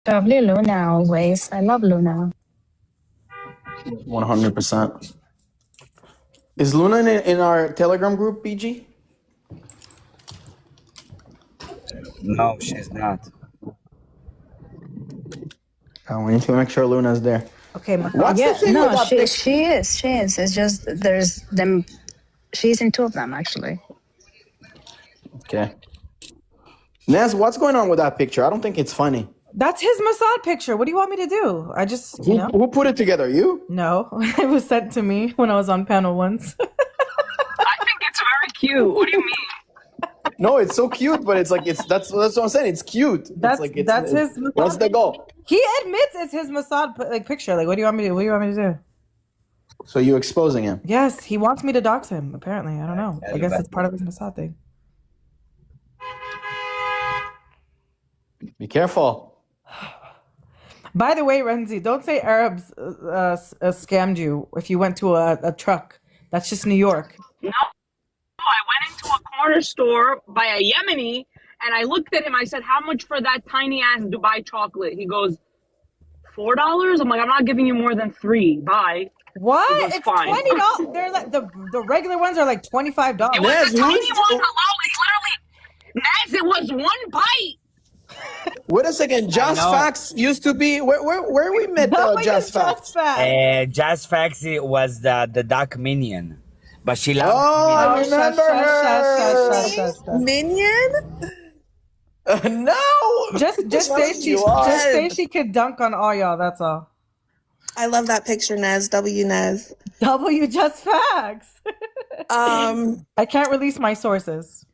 Lovely Luna always. I love Luna. 100%. Is Luna in our Telegram group, BG? No, she's not. Oh, we need to make sure Luna's there. Okay, What's the Yeah, thing no, with that picture? she is. She is. It's just there's them. She's in two of them actually. Okay. Naz, what's going on with that picture? I don't think it's funny. that's his Mossad picture. What do you want me to do? I just, Who put it together? You? No, it was sent to me when I was on panel once. I think it's very cute. What do you mean? No, it's so cute, but it's like that's what I'm saying. It's cute. That's his. What's the goal? He admits it's his Mossad picture. Like, what do you want me to do? What do you want me to do? So you exposing him? Yes, he wants me to dox him. Apparently, I don't know. I guess it's part of his Mossad thing. Be careful. By the way, Renzi, don't say Arabs scammed you if you went to a truck. That's just New York. No, I went into a corner store by a Yemeni, and I looked at him. I said, "How much for that tiny ass Dubai chocolate?" He goes, $4. I'm like, "I'm not giving you more than $3. Bye." What? It was It's fine. $20. They're like the regular ones are like $25. It was Naz, the tiny who's- one. Hello, it's literally Naz. It was one bite. Wait a second. Just Facts used to be where we met Just Facts. Just Facts was the duck minion, but she loves. Oh, I remember her. Minion? No. Just say she could dunk on all y'all. That's all. I love that picture, Nez. W Nez. W Just Facts. I can't release my sources.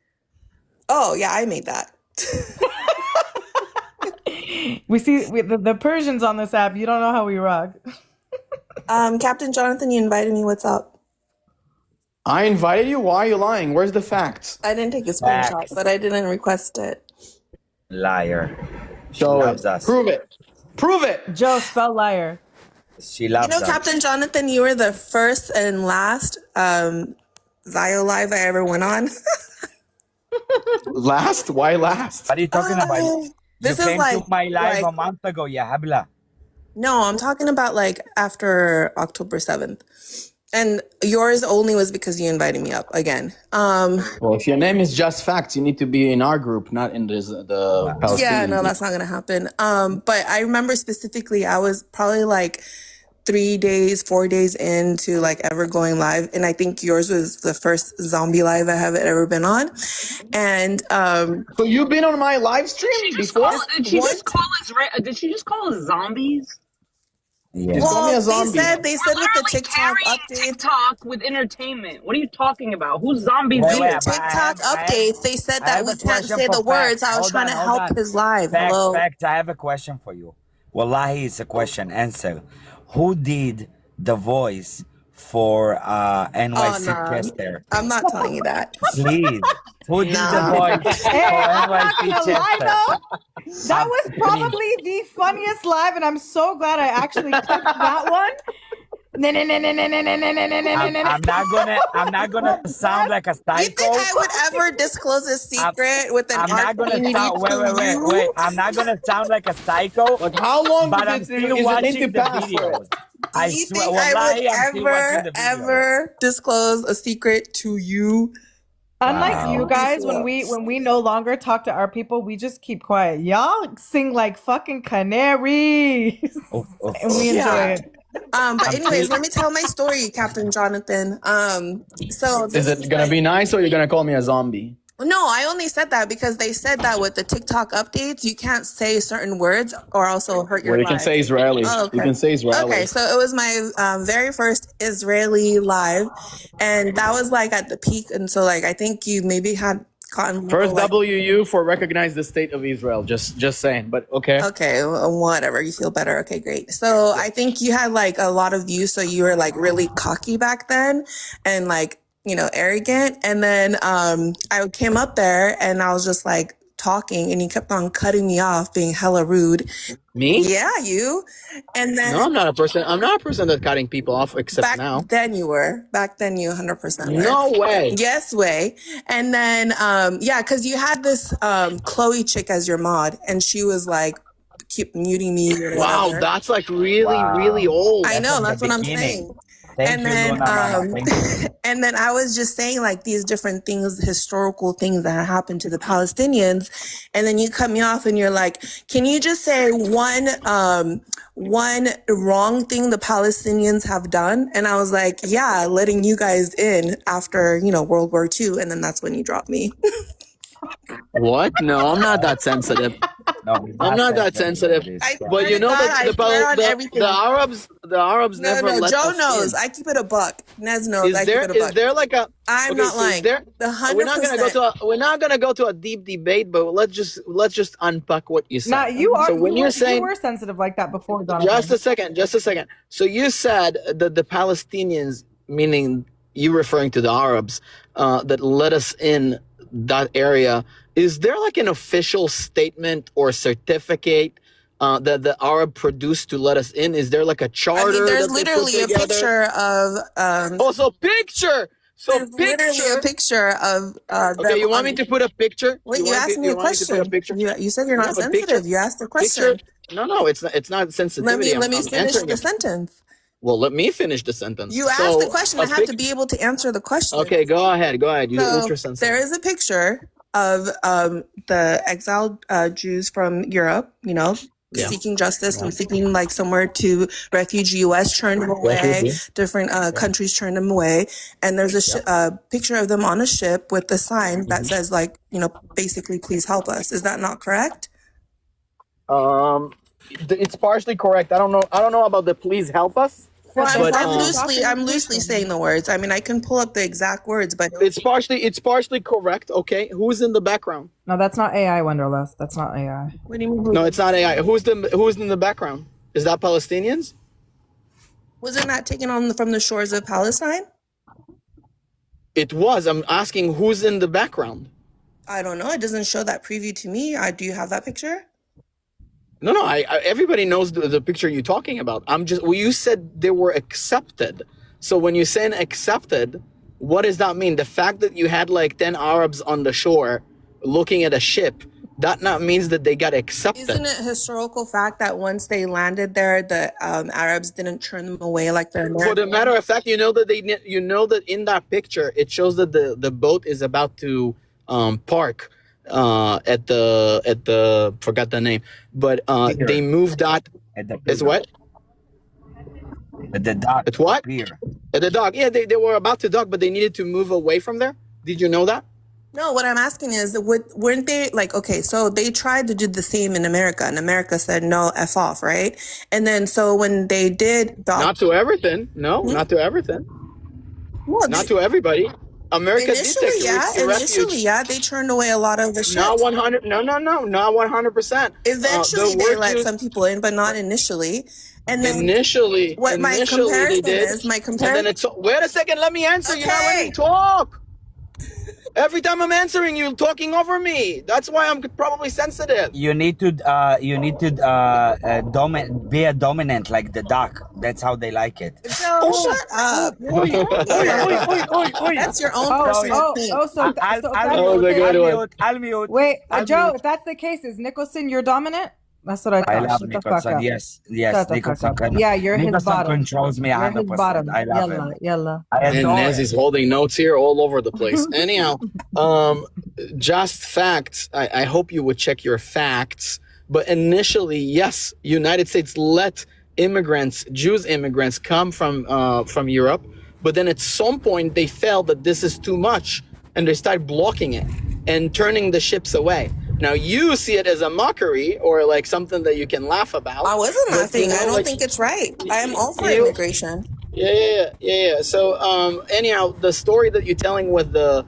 Oh yeah, I made that. We see the Persians on this app. You don't know how we rock. Captain Jonathan, you invited me. What's up? I invited you. Why are you lying? Where's the facts? I didn't take a screenshot, but I didn't request it. Liar. She Show loves it. us. Prove it. Prove it. Joe, spell liar. She loves You know, us. Captain Jonathan, you were the first and last Zio Live I ever went on. Last? Why last? What are you talking about? This you is came like to my live like- a month ago, ya habla. No, I'm talking about like after October 7th. And yours only was because you invited me up again. Well, if your name is Just Facts, you need to be in our group, not in the Palestinian Yeah, no, group. that's not gonna happen. But I remember specifically I was probably like 4 days into like ever going live, and I think yours was the first zombie live I have ever been on. And So you've been on my live stream before? Did she just call us zombies? Yeah. Just call me a zombie. they said with the Literally TikTok carrying update, TikTok with entertainment. What are you talking about? Who's zombies? Wait, do? wait, TikTok updates, they said I that have we a can't question say for the words. Facts. I was Hold trying on, to hold help on. his live. Facts, Hello. facts. I have a question for you. Wallahi, it's a question. Answer. Who did the voice for NYC Oh, no. Chester? I'm not telling you that. Please. Who did the Nah. voice for NYC Chester? That was probably the funniest live, and I'm so glad I actually clicked that one. I'm not gonna sound like a psycho. You think I would ever disclose a secret with an I'm not gonna opportunity sound. to Wait. you? I'm not gonna sound like a psycho. Like, how long But did I'm it still is it need watching to the pass for? videos. I Do you swear, think I wallahi, I'm still would watching the videos. ever disclose a secret to you? Unlike Wow. you guys, when we no longer talk to our people, we just keep quiet. Y'all sing like fucking canaries, and we enjoy Yeah. it. But anyways, let me tell my story, Captain Jonathan. So Is it gonna be nice or you're gonna call me a zombie? No, I only said that because they said that with the TikTok updates, you can't say certain words or also hurt your Well, you live. can say Israeli. Oh, okay. You can say Israeli. Okay, so it was my very first Israeli live, and that was like at the peak. And so, like, I think you maybe had gotten First like, WU for recognize the state of Israel. Just saying, but okay. Okay, whatever. You feel better. Okay, great. So I think you had like a lot of views, so you were like really cocky back then, and like, you know, arrogant. And then I came up there and I was just like talking, and he kept on cutting me off, being hella rude. Me? Yeah, you. And then No, I'm not a person. I'm not a person that's cutting people off, except back now. then you were. Back then you 100% were. No way. Yes way. And then yeah, because you had this Chloe chick as your mod, and she was like keep muting me or Wow, whatever. that's like really old. I know, from the that's what I'm beginning. saying. Thank And you, then, Luna Mama. Thank you. and then I was just saying like these different things, historical things that happened to the Palestinians. And then you cut me off and you're like, can you just say one wrong thing the Palestinians have done? And I was like, yeah, letting you guys in after, World War II. And then that's when you dropped me. What? No, I'm not that sensitive. No, I'm not that sensitive. I But swear you to know God, that I swear on everything. the Arabs No, never let Joe us knows. in. I keep it a buck. Nez knows. I keep it a Is buck. there like a I'm not so lying. is there, The we're not gonna 100%. we're not gonna go to a deep debate, but let's just unpack what you said. Nah, you are. So when you you're saying, were sensitive like that before, Donovan. just a second. So you said that the Palestinians, meaning you referring to the Arabs, that let us in that area. Is there like an official statement or certificate that the Arab produced to let us in? Is there like a charter? I mean, there's that they put literally a together? picture of. Also, picture. So There's literally a picture of. Okay, you want me to put a picture? Wait, you asked me a question. You said you're not sensitive. You asked a question. No, it's not sensitivity. Let me I'm finish answering the it. sentence. Well, let me finish the sentence. You asked the question. I have to be able to answer the question. Okay, go ahead. You So there is a picture of the exiled Jews from Europe, seeking justice and seeking like somewhere to refuge. U.S. turned them away. Different countries turned them away. And there's a picture of them on a ship with the sign that says like, basically, please help us. Is that not correct? It's partially correct. I don't know about the please help us. Well, But, I'm loosely saying the words. I mean, I can pull up the exact words, but it's partially correct. Okay, who's in the background? No, that's not AI, Wonderlust. That's not AI. What do you mean? No, it's not AI. Who's in the background? Is that Palestinians? Wasn't that taken on from the shores of Palestine? It was. I'm asking who's in the background. I don't know. It doesn't show that preview to me. Do you have that picture? No. Everybody knows the picture you're talking about. You said they were accepted. So when you're saying accepted, what does that mean? The fact that you had like 10 Arabs on the shore looking at a ship, that not means that they got accepted. Isn't it historical fact that once they landed there, the Arabs didn't turn them away like the Americans? For the matter of fact, that in that picture, it shows that the boat is about to park at the forgot the name, but they moved that At the as what? At the dock. At what? Pier. At the dock. Yeah, they were about to dock, but they needed to move away from there. Did you know that? No, what I'm asking is, weren't they like, okay, so they tried to do the same in America, and America said, no, F off, right? And then, so when they did dock... Not to everything. No, not to everything. Well, not to everybody. America initially, they turned away a lot of the ships. Not 100. No, not 100%. Eventually, they let some people in, but not initially. And then initially, my comparison is, And then wait a second, let me answer. Okay. You're not letting me talk. Every time I'm answering, you're talking over me. That's why I'm probably sensitive. You need to be a dominant like the duck. That's how they like it. Shut up. That's your own personal thing. I'll mute. Wait, Joe, if that's the case, is Nicholson your dominant? That's what I thought. I love Shut Nicholson. Yes, Nicholson. Yeah, you're his bottom. Controls me 100%. I love him. Yalla. And Nez is holding notes here all over the place. Anyhow, just facts. I hope you would check your facts. But initially, yes, United States let Jews immigrants come from Europe. But then at some point, they felt that this is too much. And they started blocking it and turning the ships away. Now you see it as a mockery or like something that you can laugh about. I wasn't laughing. I don't think it's right. I am all for immigration. Yeah. So anyhow, the story that you're telling with the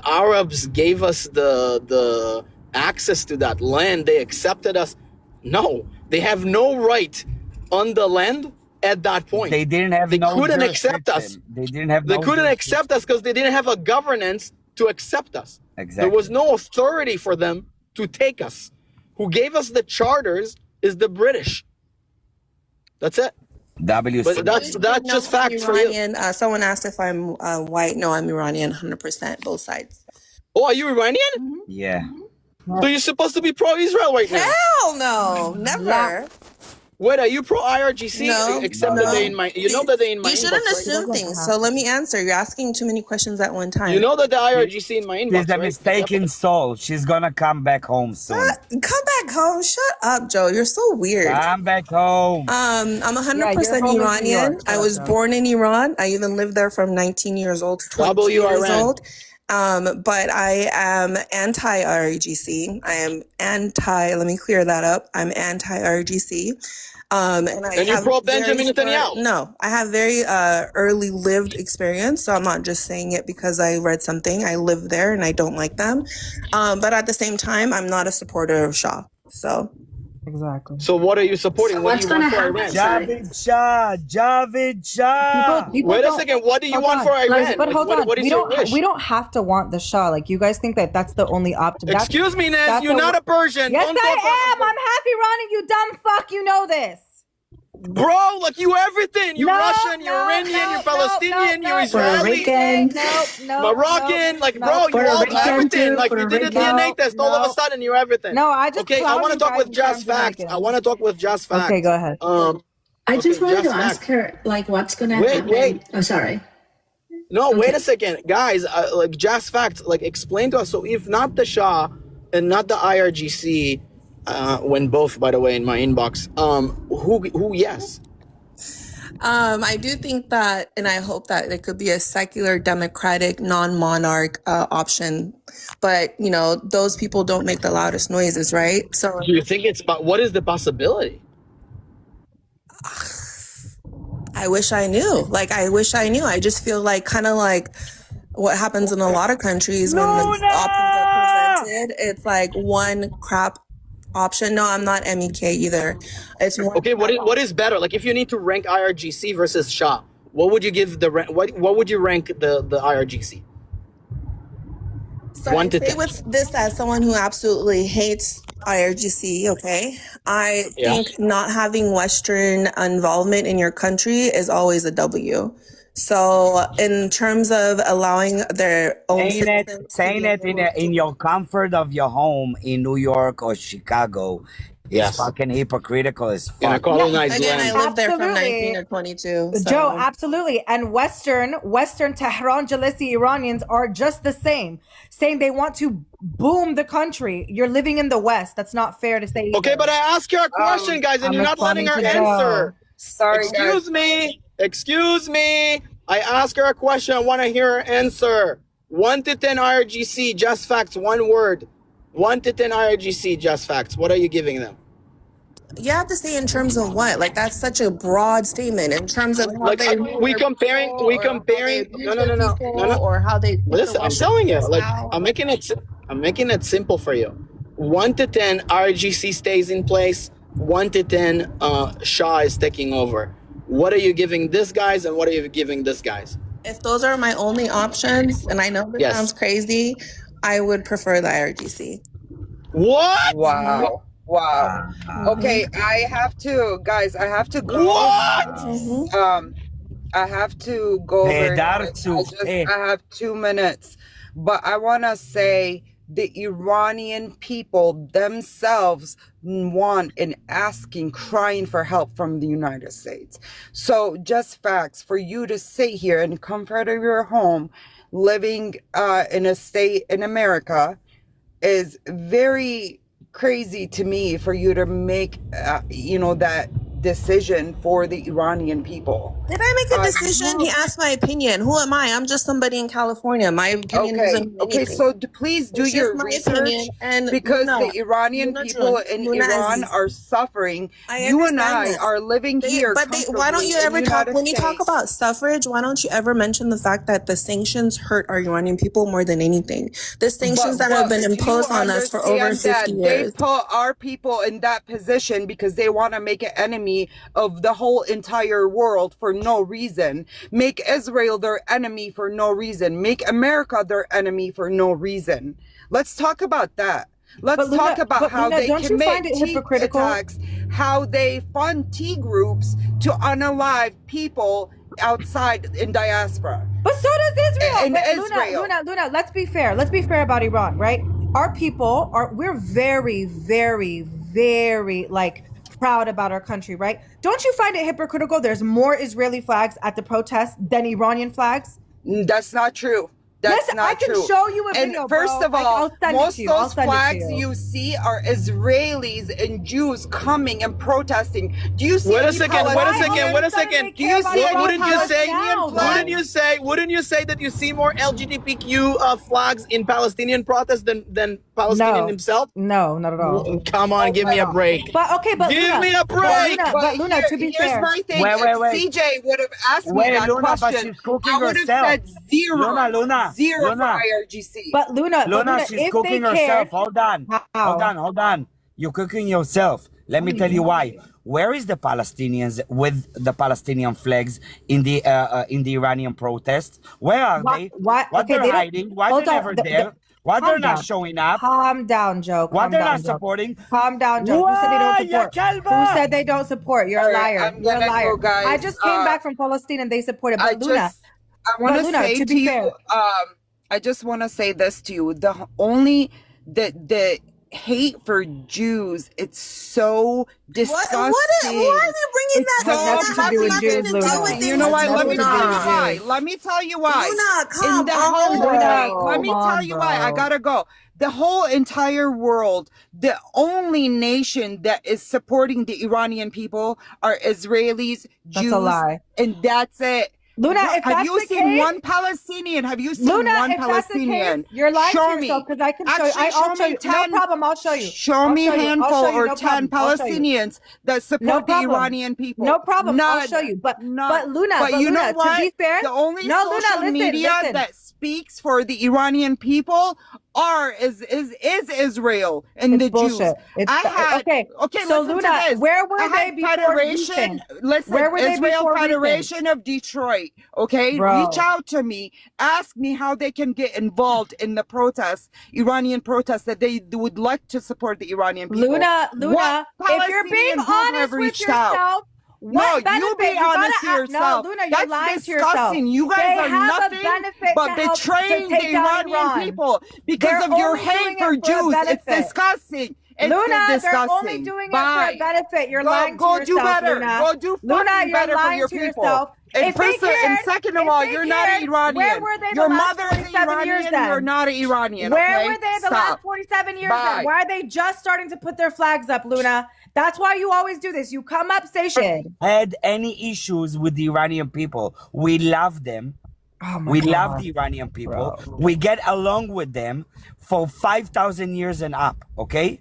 Arabs gave us the access to that land. They accepted us. No, they have no right on the land at that point. They didn't have. They couldn't accept us. They didn't have. They couldn't accept us because they didn't have a governance to accept us. Exactly. There was no authority for them to take us. Who gave us the charters is the British. That's it. But that's just facts for you. Someone asked if I'm white. No, I'm Iranian, 100%, both sides. Oh, are you Iranian? Yeah. So you're supposed to be pro-Israel right now. Hell no, never. Wait, are you pro-IRGC? No, Except that they in my, you know that they in my You inbox, shouldn't right? assume things. So let me answer. You're asking too many questions at one time. You know that the IRGC in my inbox, She's a right? mistaken soul. She's gonna come back home soon. Come back home. Shut up, Joe. You're so weird. Come back home. I'm Yeah, 100% you're home in New Iranian. York. I was born in Iran. I even lived there from 19 years old to 22 years Iran. old. But I am anti-RGC. I am let me clear that up. I'm anti-RGC. And you're pro Benjamin Netanyahu? No, I have very early lived experience. So I'm not just saying it because I read something. I live there and I don't like them. But at the same time, I'm not a supporter of Shah. So. Exactly. So what are you supporting? So What what's do you want gonna for Iran? happen? Javid Shah. People Wait a don't- second. What do you hold want on, for guys, Iran? but Like, hold what- on. what is your wish? We don't have to want the Shah. Like, you guys think that that's the only option. That's- Excuse me, Nez. that's You're the- not a Persian. Yes, Don't talk I am. about- I'm half Iranian, you dumb fuck. You know this. Bro, like you everything. You're No, Russian, you're no, Iranian, no, you're Palestinian, no, you're no, Israeli, Rican. No, Moroccan. Like, no, bro, you Puerto all Rican everything. too, Like, Puerto you did a Rican. DNA test. All of No. a sudden, you're everything. No, I just Okay, I clown want to you talk guys with because just I'm facts. Jamaican. I want to talk with just facts. Okay, go ahead. I just Okay, wanted to just ask fact. her, like, what's gonna Wait, happen? wait. Oh, sorry. No, wait Okay. a second, guys. Like, just facts. Like, explain to us. So, if not the Shah and not the IRGC, when both, by the way, in my inbox, who? Yes. I do think that, and I hope that it could be a secular, democratic, non-monarch option. But, you know, those people don't make the loudest noises, right? So Do you think it's? What is the possibility? I wish I knew. Like, I wish I knew. I just feel like kind of like what happens in a lot of countries when the options are presented. It's like one crap option. No, I'm not MEK either. It's one Okay, what is better? Like, if you need to rank IRGC versus Shah, what would you give the what would you rank the IRGC? So 1 I to say 10. with this as someone who absolutely hates IRGC, okay? I think not having Western involvement in your country is always a W. So in terms of allowing their own citizens to Saying be it able to- in your comfort of your home in New York or Chicago Yes. is fucking hypocritical as In a fuck. colonized Again, land. I lived there from Absolutely. 19 to 22. So. Joe, absolutely. And Western Tehran Jalisi Iranians are just the same, saying they want to boom the country. You're living in the West. That's not fair to say. Okay, either. but I asked her a question, guys, and I'm you're not letting her responding to answer. Sorry, Excuse me. Excuse me. I asked her a question. I want to hear her answer. 1 to 10 IRGC, just facts, one word. 1 to 10 IRGC, just facts. What are you giving them? You have to say in terms of what? Like, that's such a broad statement. In terms of how Like, they we comparing, or how they abuse their people, or how they Listen, I'm telling you, like, I'm making it simple for you. 1 to 10, RGC stays in place. 1 to 10, Shah is taking over. What are you giving this guys, and what are you giving this guys? If those are my only options, and I know this Yes. sounds crazy, I would prefer the IRGC. What? Wow. Wow. Okay, I have to, guys, I have to go. What? I have to go over. Pedarzu, I have 2 minutes. But I want to say the Iranian people themselves want and asking, crying for help from the United States. So just facts for you to sit here in the comfort of your home, living in a state in America is very crazy to me for you to make, that decision for the Iranian people. Did I make a decision? He asked my opinion. Who am I? I'm just somebody in California. My opinion isn't Okay, anything. so please do It's just your my research opinion, and because no, the Iranian Luna people June, in Luna Iran Aziz. are suffering. I You and understand I this. are living here. But why don't you ever talk, when you talk States. about suffrage, why don't you ever mention the fact that the sanctions hurt our Iranian people more than anything? The sanctions that have been do you imposed on us for over understand 50 that years. They put our people in that position because they want to make an enemy of the whole entire world for no reason. Make Israel their enemy for no reason. Make America their enemy for no reason. Let's talk about that. Let's talk about how they commit T attacks, how they fund T groups to unalive people outside in diaspora. But so does Israel. In But Israel. Luna, let's be fair. Let's be fair about Iran, right? our people we're very, very, very like proud about our country, right? Don't you find it hypocritical? There's more Israeli flags at the protests than Iranian flags. That's not true. That's Listen, not I can true. show you a And video, first bro. of all, I'll send it most to of you. I'll those send it to flags you. you see are Israelis and Jews coming and protesting. Do you see? Wait a any second, wait a Palestinian- second, wait a second. Do you see any Wouldn't you say? Palestinian flags? Wouldn't you say that you see more LGBTQ flags in Palestinian protests than Palestinian No. himself? No, not at all. Come on, give me a break. But okay, but Give Luna, me a break. But Luna, to be here's fair, my thing. Wait, If wait. CJ would have asked me Wait, that Luna, but question, she's cooking I would have herself. said zero. Luna, Zero Luna. for IRGC. but Luna, She's if cooking they herself. cared, Hold on. How? Hold on. You're cooking yourself. Let me tell you why. Where is the Palestinians with the Palestinian flags in the Iranian protests? Where are they? What? What Okay, they're they don't- hiding? Why hold they're on. never there? Why Calm they're not down. showing up? Calm down, Joe. Why Calm they're down, not Joe. supporting? Calm down, Joe. Who said they don't Why, ya support? kalba? Who said they don't support? You're All a right, liar. I'm You're a gonna liar. go, guys. I just came back from Palestine and they supported. But Luna, I want but to Luna, say to to be you, fair- I just want to say this to you. The hate for Jews, it's so disgusting. Why are you bringing that so up? nothing to do with Nothing Jews, to Luna. do with You it. know what? Let me Nothing to tell do you with why. Jews. Let me tell you why. Luna, come In the on, whole bro. let me Come tell on, you why. I bro. gotta go. The whole entire world, the only nation that is supporting the Iranian people are Israelis, That's Jews, a lie. and that's it. Luna, if have that's you the seen case- one Palestinian? Have you seen Luna, one if that's the Palestinian? case, you're lying show to yourself me. because I can show you. Actually, I'll show me you. 10, No problem. I'll show you. Show I'll me show you. I'll handful show you. or No 10 problem. I'll show you. Palestinians that support the problem. Iranian people. No problem. I'll None. show you. But None. Luna, but you Luna, know what? to be fair, the only no, Luna, social listen, media listen. that speaks for the Iranian people is Israel and It's the bullshit. Jews. Okay, So listen Luna, to this. where were I they had before Federation. recent? Listen, Where were they Israel before Federation recent? of Detroit. Okay, Bro. reach out to me. Ask me how they can get involved in the protests, Iranian protests that they would like to support the Iranian people. Luna, What if you're being Palestinian group honest have with reached out? yourself, No, what benefit? you be You gotta honest to act- yourself. No, Luna, you're That's lying to yourself. disgusting. You guys They are have a nothing benefit but to help to betraying the take down Iranian Iran. people because They're of your only hate doing for it for a Jews. It's benefit. disgusting. It's Luna, disgusting. they're only doing it for a benefit. You're lying to go yourself, do better. Luna. Go do Luna, fucking you're better for lying your to people. yourself. And If they first, and cared- second of if all, they you're not cared, an Iranian. where were they the Your last mother's 47 years Iranian. then? You're not an Iranian. Where okay? were they the Stop. last 47 years Bye. then? Why are they just starting to put their flags up, Luna? That's why you always do this. You come up, say shit. Had any issues with the Iranian people? We love them. Oh my We God. love the Iranian people. We get along with them for 5,000 years and up. Okay.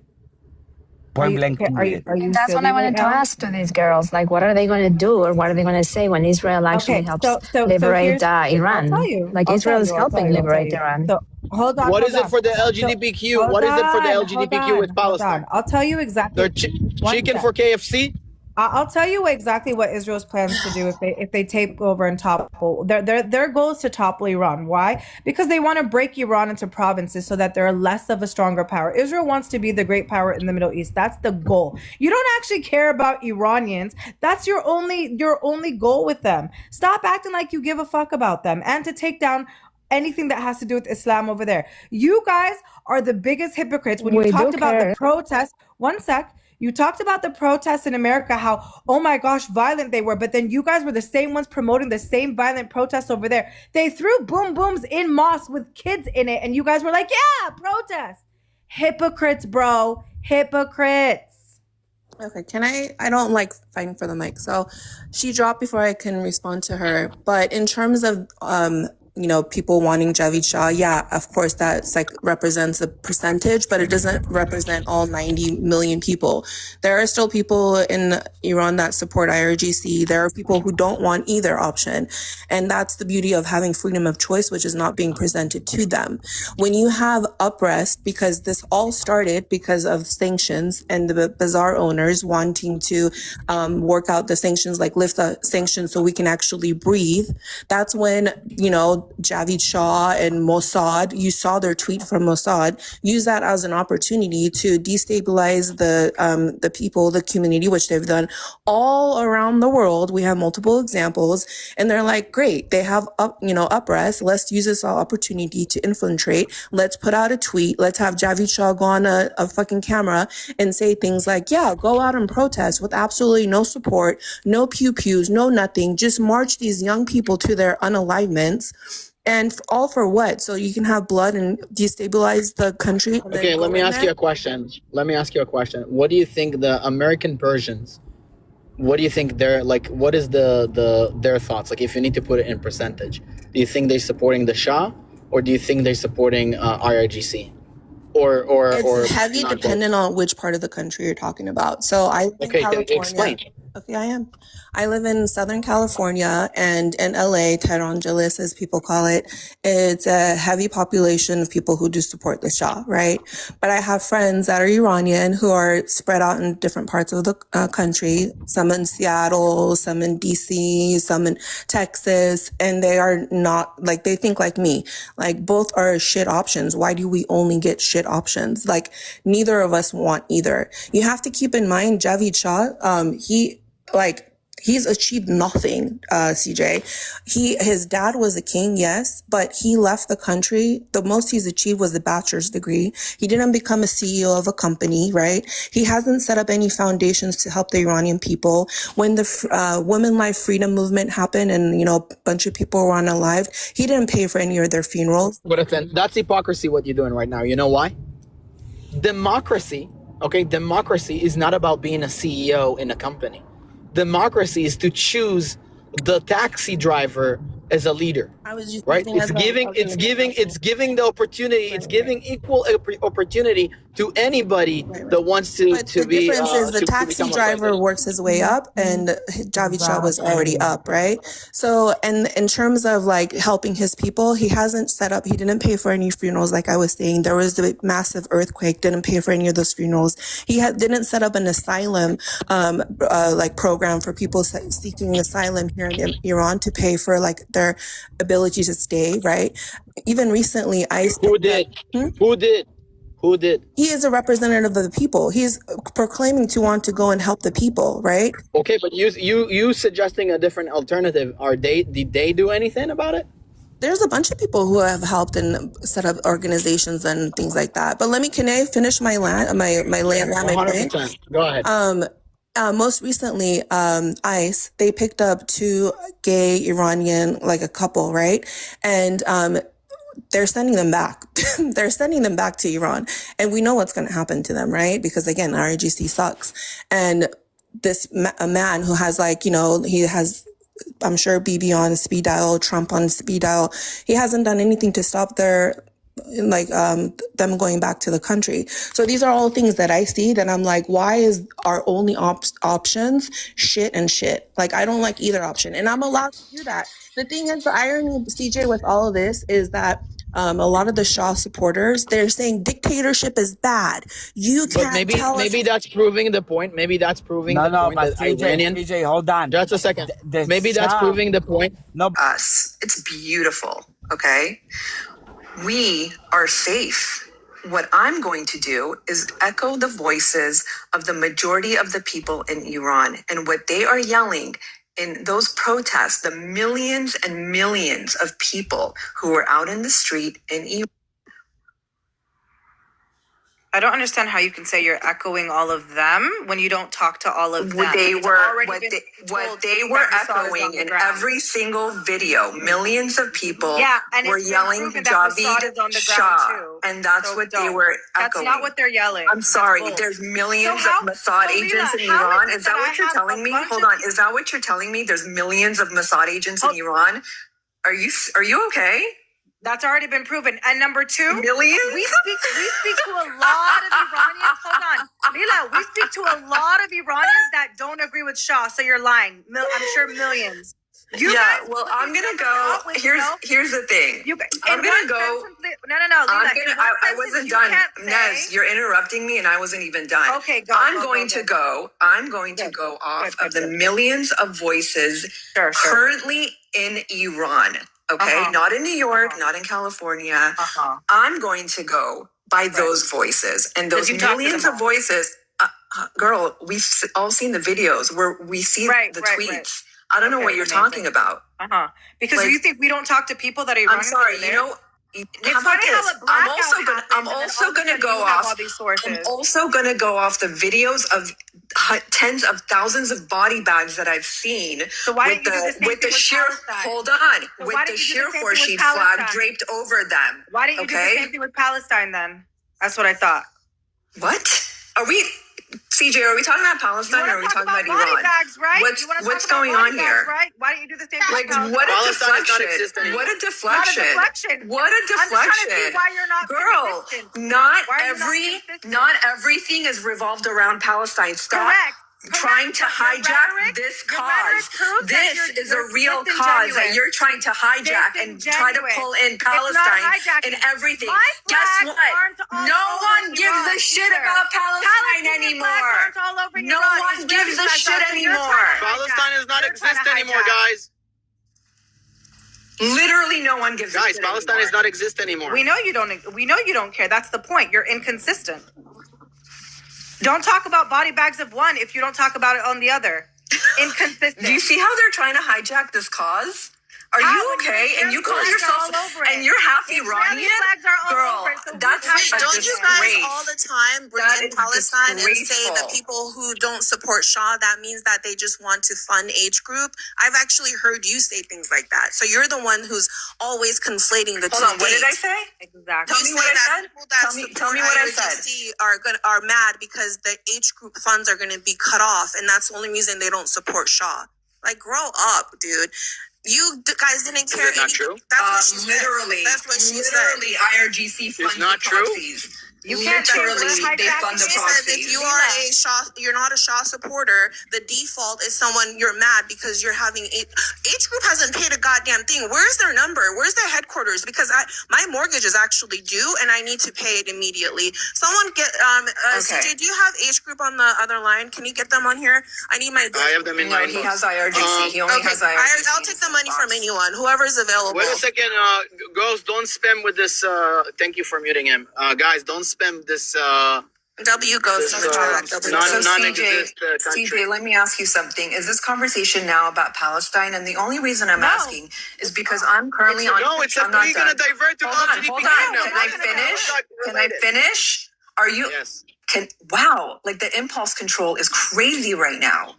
Point blank. period. Are you That's what silly I wanted right to now? ask to these girls. Like, what are they going to do, or what are they going to say when Israel actually helps so liberate here's- Iran? I'll tell you. Like, I'll Israel tell is you, I'll helping tell you, I'll liberate tell you. Iran. So hold on. What hold is it on. for the LGBTQ? Hold What is it for the on, LGBTQ with hold Palestine? on. I'll tell you exactly. They're One chicken sec. for KFC? I'll tell you exactly what Israel's plans to do if they take over and topple. Their goal is to topple Iran. Why? Because they want to break Iran into provinces so that they're less of a stronger power. Israel wants to be the great power in the Middle East. That's the goal. You don't actually care about Iranians. That's your only goal with them. Stop acting like you give a fuck about them and to take down anything that has to do with Islam over there. You guys are the biggest hypocrites when you We do talked about care. the protests. One sec. You talked about the protests in America, how, oh my gosh, violent they were. But then you guys were the same ones promoting the same violent protests over there. They threw boom booms in mosques with kids in it. And you guys were like, yeah, protest. Hypocrites, bro. Hypocrites. Okay, I don't like fighting for the mic. So she dropped before I can respond to her. But in terms of, people wanting Javid Shah, yeah, of course, that's like represents a percentage, but it doesn't represent all 90 million people. There are still people in Iran that support IRGC. There are people who don't want either option. And that's the beauty of having freedom of choice, which is not being presented to them. When you have uprest, because this all started because of sanctions and the bazaar owners wanting to work out the sanctions, like lift the sanctions so we can actually breathe, that's when, Javid Shah and Mossad, you saw their tweet from Mossad, use that as an opportunity to destabilize the people, the community, which they've done all around the world. We have multiple examples, and they're like, great, they have uprest. Let's use this opportunity to infiltrate. Let's put out a tweet. Let's have Javid Shah go on a fucking camera and say things like, yeah, go out and protest with absolutely no support, no pew-pews, no nothing. Just march these young people to their unalignments. And all for what? So you can have blood and destabilize the country? Okay, let me ask you a question. What do you think the American Persians, what do you think they're like, what is their thoughts? Like, if you need to put it in percentage, do you think they're supporting the Shah, or do you think they're supporting IRGC? Or heavy dependent on which part of the country you're talking about. So I live in California. Explain. Okay, I am. I live in Southern California, and in LA, Tehrangelis, as people call it, it's a heavy population of people who do support the Shah, right? But I have friends that are Iranian who are spread out in different parts of the country, some in Seattle, some in DC, some in Texas, and they are not, like, they think like me. Like, both are shit options. Why do we only get shit options? Like, neither of us want either. You have to keep in mind, Javid Shah, he's achieved nothing, CJ. His dad was a king, yes, but he left the country. The most he's achieved was a bachelor's degree. He didn't become a CEO of a company, right? He hasn't set up any foundations to help the Iranian people. When the Women Life Freedom Movement happened and, a bunch of people were unalived, he didn't pay for any of their funerals. But then that's hypocrisy what you're doing right now. You know why? Democracy is not about being a CEO in a company. Democracy is to choose the taxi driver as a leader. I was just right. It's giving the opportunity. It's giving equal opportunity to anybody that wants to but the be. Difference is the taxi driver works his way up, and Javid Shah was already up, right? So, and in terms of like helping his people, he hasn't set up. He didn't pay for any funerals, like I was saying. There was the massive earthquake. Didn't pay for any of those funerals. He didn't set up an asylum program for people seeking asylum here in Iran to pay for like their ability to stay, right? Even recently, Who did? He is a representative of the people. He's proclaiming to want to go and help the people, right? Okay, but you suggesting a different alternative. Did they do anything about it? There's a bunch of people who have helped and set up organizations and things like that. But can I finish my land? 100%. Go ahead. Most recently, ICE, they picked up 2 gay Iranian, like a couple, right? And they're sending them back. They're sending them back to Iran. And we know what's going to happen to them, right? Because again, RGC sucks. And this a man who has he has, I'm sure, Bibi on speed dial, Trump on speed dial. He hasn't done anything to stop them going back to the country. So these are all things that I see that I'm like, why is our only options shit and shit? Like, I don't like either option, and I'm allowed to do that. The thing is, the irony, CJ, with all of this is that a lot of the Shah supporters, they're saying dictatorship is bad. You can't tell us. Maybe that's proving the point. Maybe that's proving the point that CJ, hold on. Just a second. Maybe that's proving the point. No, us. It's beautiful. Okay. We are safe. What I'm going to do is echo the voices of the majority of the people in Iran and what they are yelling in those protests, the millions and millions of people who were out in the street in Iran. I don't understand how you can say you're echoing all of them when you don't talk to all of them. What they were echoing in every single video, millions of people were yelling Javid Shah, and that's what they were echoing. That's not what they're yelling. I'm sorry, there's millions of Mossad agents in Iran. Is that what you're telling me? Hold on, is that what you're telling me? There's millions of Mossad agents in Iran? Are you okay? That's already been proven. And number 2, millions? We speak to a lot of Iranians. Hold on, Lila. We speak to a lot of Iranians that don't agree with Shah. So you're lying. I'm sure millions. I'm gonna go. Here's the thing. I'm gonna go. No. Lila, I wasn't done. Nez, you're interrupting me, and I wasn't even done. Okay, go. I'm going to go off of the millions of voices currently in Iran Okay, not in New York, not in California. I'm going to go by those voices and those millions of voices. Girl, we've all seen the videos where we see the tweets. I don't know what you're talking about. Because Like, you think we don't talk to people that are I'm sorry, you know. How about this? I'm also gonna go off the videos of tens of thousands of body bags that I've seen with the sheer horseshoe flag draped over them. Why didn't you do the same thing with Palestine then? That's what I thought. What? Are we, CJ, are we talking about Palestine or are we talking about Iran? Body bags, right? What's going on here? Right? Why didn't you do the same thing with Palestine? What a Palestine deflection. does not exist anymore. What a deflection. Not a deflection. What a deflection. I'm just trying to see why you're not consistent. Girl, not everything is revolved around Palestine. Stop trying to hijack this cause. This is a real cause that you're trying to hijack and try to pull in Palestine and everything. Guess what? No one gives a shit about Palestine anymore. No one gives a shit anymore. Palestine does not exist anymore, guys. Literally, no one gives a shit anymore. Palestine does not exist anymore. We know you don't care. That's the point. You're inconsistent. Don't talk about body bags of one if you don't talk about it on the other. Inconsistent. Do you see how they're trying to hijack this cause? Are you okay? And you call yourself, and you're half Iranian? Girl, that's a Don't you guys all the time bring in Palestine and say that disgraceful. people who don't support Shah, that means that they just want to fund H group? I've actually heard you say things like that. So you're the one who's always conflating the two. Hold on, what did I say? Exactly. Tell me what I said. People that Tell me what I said. IRGC are mad because the H group funds are going to be cut off, and that's the only reason they don't support Shah. Like, grow up, dude. You guys didn't care. Is that not true? That's what she Literally. said. That's what she Literally, IRGC funds It's not the true. proxies. You can't Literally, they hijack fund the She says if proxies. you are a Shah, you're not a Shah supporter, the default is someone you're mad because you're having H group hasn't paid a goddamn thing. Where's their number? Where's their headquarters? Because my mortgage is actually due and I need to pay it immediately. Someone get CJ, do you have H group on the other line? Can you get them on here? I need my. I have them in my No, he inbox. has IRGC. He only has IRGC. I'll take the money from anyone, whoever's available. Wait a second, girls, don't spam with this. Thank you for muting him. Guys, don't spam this. W goes to the track. So non-exist country. CJ, let me ask you something. Is this conversation now about Palestine? And the only reason I'm asking is because I'm currently on. No, it's I'm not you're gonna done. divert to Hold on. now. Can I finish? Can I finish? Are you? Yes. Wow, like the impulse control is crazy right now.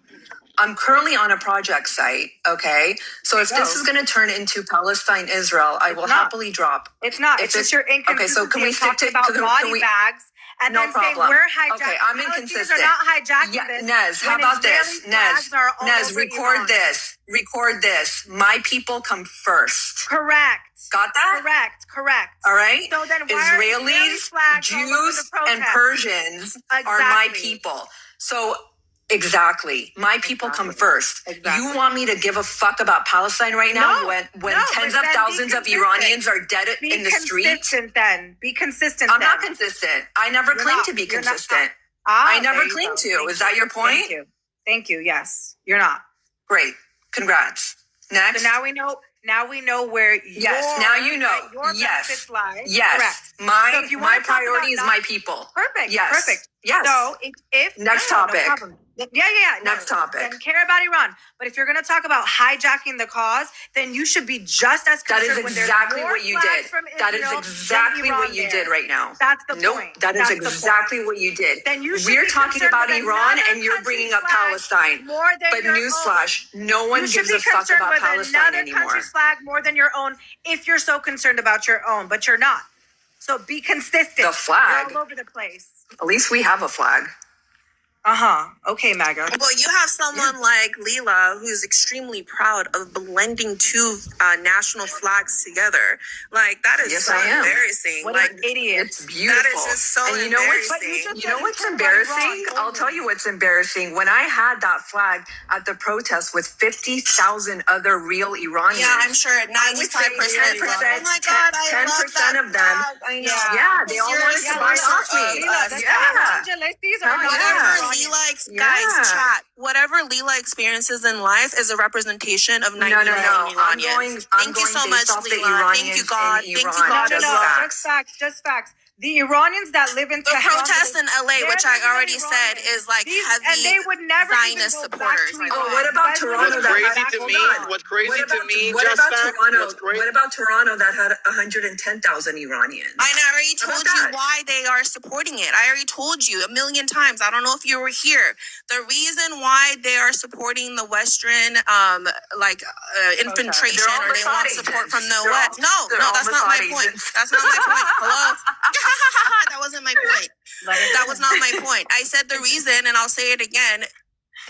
I'm currently on a project site, okay? So if this is going to turn into Palestine, Israel, I will happily drop. It's not. If It's just your inconsistency. Okay, so can we stick to about can body we, bags and no then problem. say we're hijacking? Okay, I'm Palestinians inconsistent. are not hijacking this. Nez, how when about this? Israeli flags are all Nez, over record Iran. this. Record this. My people come first. Correct. Got that? Correct. All right? So then why are Israeli Israelis, flags all over Jews, the protest? and Persians are my Exactly. people. So exactly. My people come first. Exactly. You want me to give a fuck about Palestine right now No, when no, tens but of then be thousands of consistent. Iranians are dead Be in the street? consistent then. Be consistent I'm then. not consistent. I never You're claimed not. to be You're not. consistent. Ah, I never there you claimed go. to. Thank Is that your point? Thank you. Yes. You're not. Great. Congrats. Next. So now we know where Yes, now you know. your Yes. benefits lie. Yes. Correct. So My if you wanna talk priority is about my people. Perfect. Yes. Perfect. Yes. So if Next no topic. problem. Yeah. Next topic. Then care about Iran. But if you're going to talk about hijacking the cause, then you should be just as That concerned is when there's exactly more what you flags did. from That is Israel exactly than Iran what you there. did right now. That's the Nope, point. that is That's the exactly point. what you did. Then you should We're be talking concerned about with Iran another and you're bringing up country's flag Palestine. more than But your newsflash, no own. one You should gives be a fuck concerned about with Palestine another anymore. country's flag more than your own if you're so concerned about your own, but you're not. So be consistent. The flag? You're all over the place. At least we have a flag. Okay, MAGA. Well, you have someone like Leela who's extremely proud of blending two national flags together. Like, that is Yes, so I am. embarrassing. What Like, an idiot. It's beautiful. that is just so and you know what's embarrassing. you know what's embarrassing? I'll tell you what's embarrassing. When I had that flag at the protest with 50,000 other real Iranians. Yeah, I'm sure at 95%. 10%, Oh my God, I 10% love that of them. flag. I know. Yeah, they all wanted to buy it off me. Us. Yeah. These are Oh, not yeah. guys, chat. Whatever Leela experiences in life is a representation of 90 million Iranians. Thank you so much, Leela. Thank you, God. Thank you, God. Just facts. The Iranians that live in The Tehran, protest in LA, which I already said is like heavy and they would never Zionist even go back supporters. to Iran. What about Toronto? What's crazy to me? What's crazy to me? Just fact. What about Toronto that had 110,000 Iranians? I already told you why they are supporting it. I already told you a million times. I don't know if you were here. The reason why they are supporting the Western infiltration or they want support from the West. No, that's not my point. That's not my point. Hello? That wasn't my point. That was not my point. I said the reason, and I'll say it again.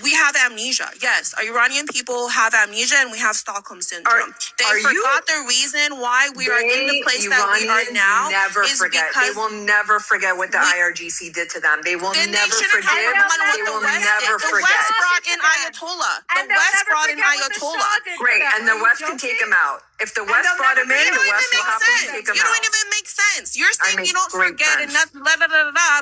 We have amnesia. Yes, Iranian people have amnesia and we have Stockholm syndrome. They forgot the reason why we are in the place that we are now. Never forget. They will never forget what the IRGC did to them. They will never forget. They will never forget. The West brought in Ayatollah. The West brought in Ayatollah. Great, and the West can take him out. If the West brought him in, the West will happily take him out. You don't even make sense. You're saying you don't forget and not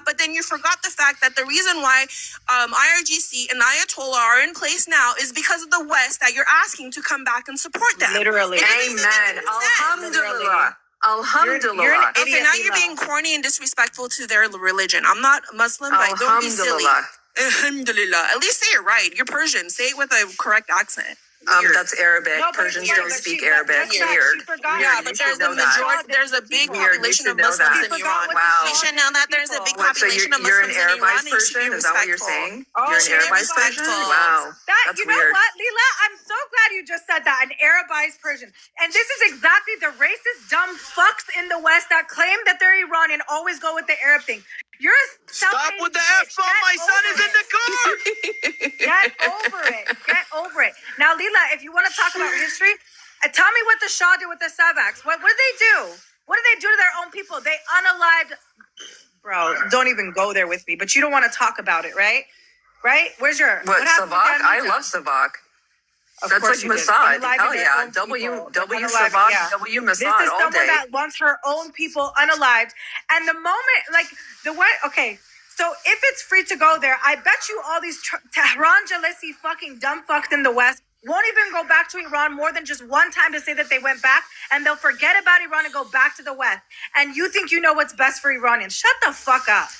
but then you forgot the fact that the reason why IRGC and Ayatollah are in place now is because of the West that you're asking to come back and support them. Literally. Amen. Alhamdulillah. Alhamdulillah. You're an Okay, now you're being corny and disrespectful to their religion. I'm not Muslim, but don't be silly. Alhamdulillah. At least say it right. You're Persian. Say it with a correct accent. That's Arabic. Persians don't speak Arabic. Weird. Yeah, but there's a big population of Muslims in Iran. Wow. You should know that there's a big population of you're an Muslims in Iran. Arabized And you should be Persian? Is that what you're respectful. saying? You're an Arabized Persian? Wow. That's you know weird. what, Leela? I'm so glad you just said that, an Arabized Persian. And this is exactly the racist, dumb fucks in the West that claim that they're Iranian always go with the Arab thing. You're a Stop with the F-bomb. My son is in the car. Get over it. Get over it. Now, Leela, if you want to talk about history, tell me what the Shah did with the Savaks. What did they do? What did they do to their own people? They unalived. Bro, don't even go there with me. But you don't want to talk about it, right? Right? Where's your... What happened with Savak? the I amnesia? love Savak. Of That's course like you did. Mossad. Unaliving Hell their yeah. own W people. W Unaliving, Savak, yeah. W This Mossad is all someone day. that wants her own people unalived. And the moment, like, the way, okay, so if it's free to go there, I bet you all these Tehran Jalisi fucking dumb fucks in the West won't even go back to Iran more than just one time to say that they went back, and they'll forget about Iran and go back to the West. And you think you know what's best for Iranians. Shut the fuck up.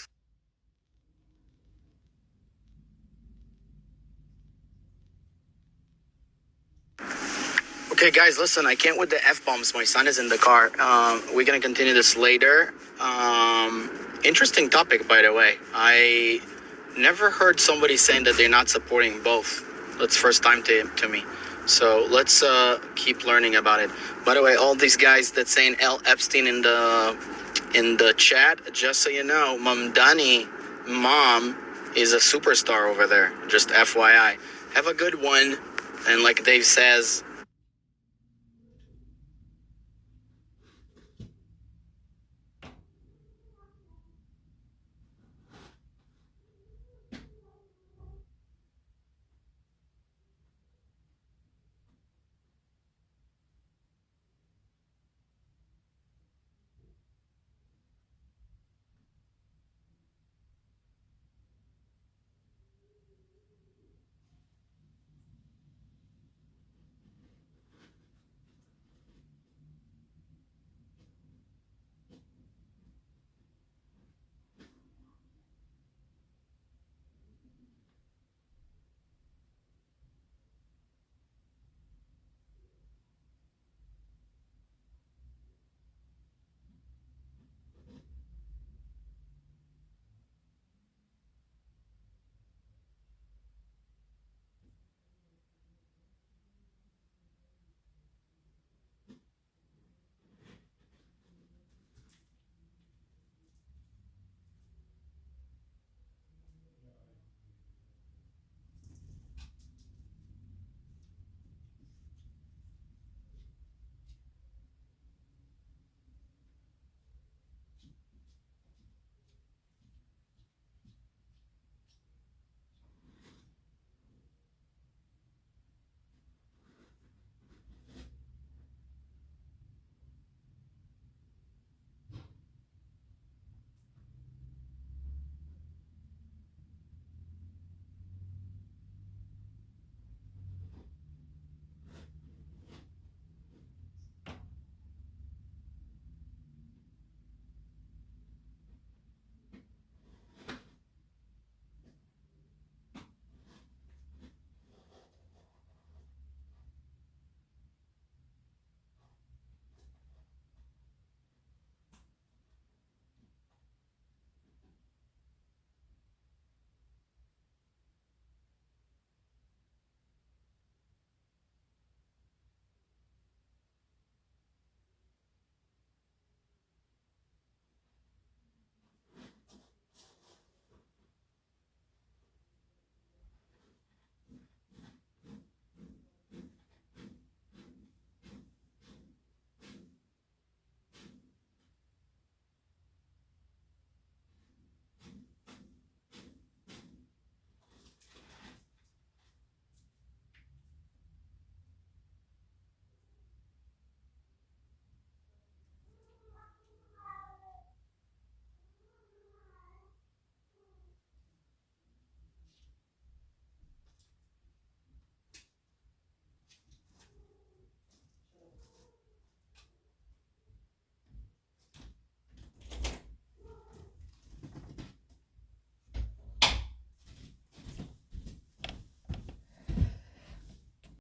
Okay, guys, listen, I can't with the F-bombs. My son is in the car. We're going to continue this later. Interesting topic, by the way. I never heard somebody saying that they're not supporting both. That's first time to me. So let's keep learning about it. By the way, all these guys that saying L. Epstein in the chat, just so you know, Mamdani mom is a superstar over there. Just FYI. Have a good one. And like Dave says,